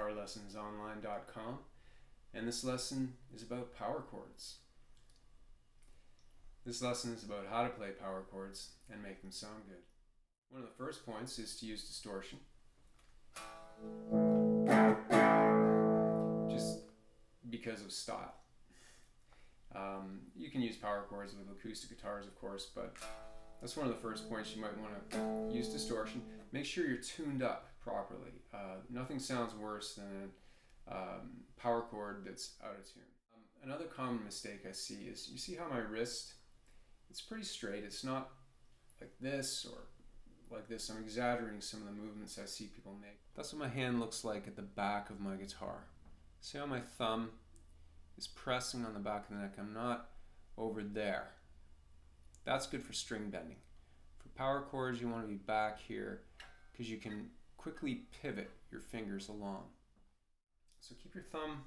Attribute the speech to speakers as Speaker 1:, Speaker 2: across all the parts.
Speaker 1: FreeGuitarLessonsOnline.com, and this lesson is about power chords. This lesson is about how to play power chords and make them sound good. One of the first points is to use distortion. Just because of style. You can use power chords with acoustic guitars, of course, but that's one of the first points you might want to use distortion. Make sure you're tuned up properly. Nothing sounds worse than a power chord that's out of tune. Another common mistake I see is, you see how my wrist, it's pretty straight. It's not like this or like this. I'm exaggerating some of the movements I see people make. That's what my hand looks like at the back of my guitar. See how my thumb is pressing on the back of the neck? I'm not over there. That's good for string bending. For power chords, you want to be back here because you can quickly pivot your fingers along. So keep your thumb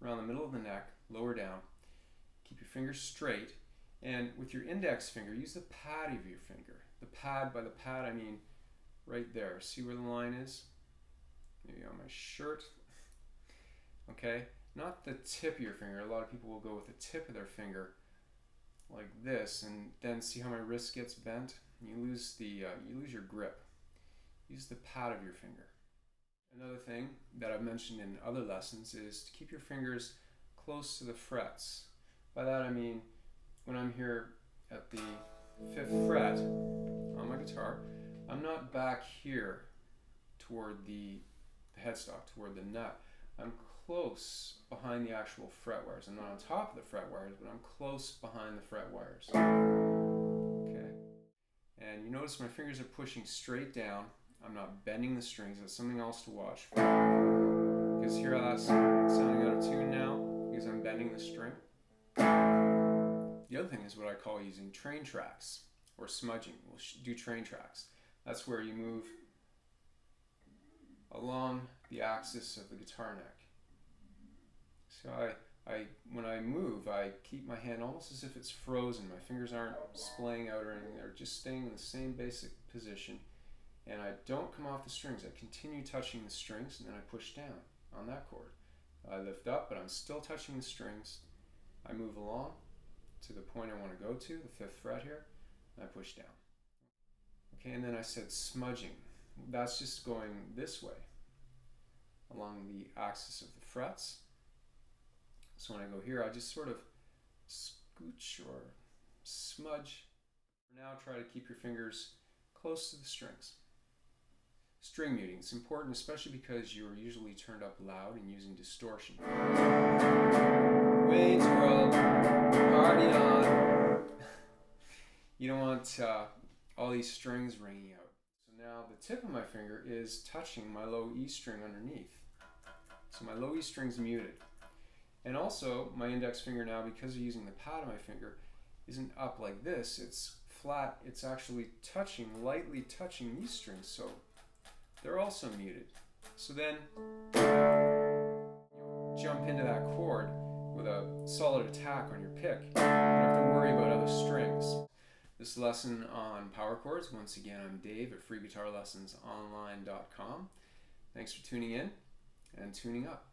Speaker 1: around the middle of the neck, lower down. Keep your fingers straight, and with your index finger, use the pad of your finger. The pad, by the pad I mean right there. See where the line is? Maybe on my shirt. Okay? Not the tip of your finger. A lot of people will go with the tip of their finger like this, and then see how my wrist gets bent? You lose your grip. Use the pad of your finger. Another thing that I've mentioned in other lessons is to keep your fingers close to the frets. By that I mean, when I'm here at the 5th fret on my guitar, I'm not back here toward the headstock, toward the nut. I'm close behind the actual fret wires. I'm not on top of the fret wires, but I'm close behind the fret wires. Okay. And you notice my fingers are pushing straight down. I'm not bending the strings. That's something else to watch for. Because here that's sounding out of tune now because I'm bending the string. The other thing is what I call using train tracks or smudging. We'll do train tracks. That's where you move along the axis of the guitar neck. So when I move, I keep my hand almost as if it's frozen. My fingers aren't splaying out or anything. They're just staying in the same basic position. And I don't come off the strings. I continue touching the strings, and then I push down on that chord. I lift up, but I'm still touching the strings. I move along to the point I want to go to, the 5th fret here, and I push down. Okay, and then I said smudging. That's just going this way along the axis of the frets. So when I go here, I just sort of scooch or smudge. For now, try to keep your fingers close to the strings. String muting, it's important, especially because you're usually turned up loud and using distortion. Wayne's World, party on. You don't want all these strings ringing out. So now the tip of my finger is touching my low E string underneath. So my low E string's muted. And also, my index finger now, because of using the pad of my finger, isn't up like this. It's flat. It's actually touching, lightly touching these strings, so they're also muted. So then, jump into that chord with a solid attack on your pick. You don't have to worry about other strings. This lesson on power chords, once again, I'm Dave at FreeGuitarLessonsOnline.com. Thanks for tuning in and tuning up.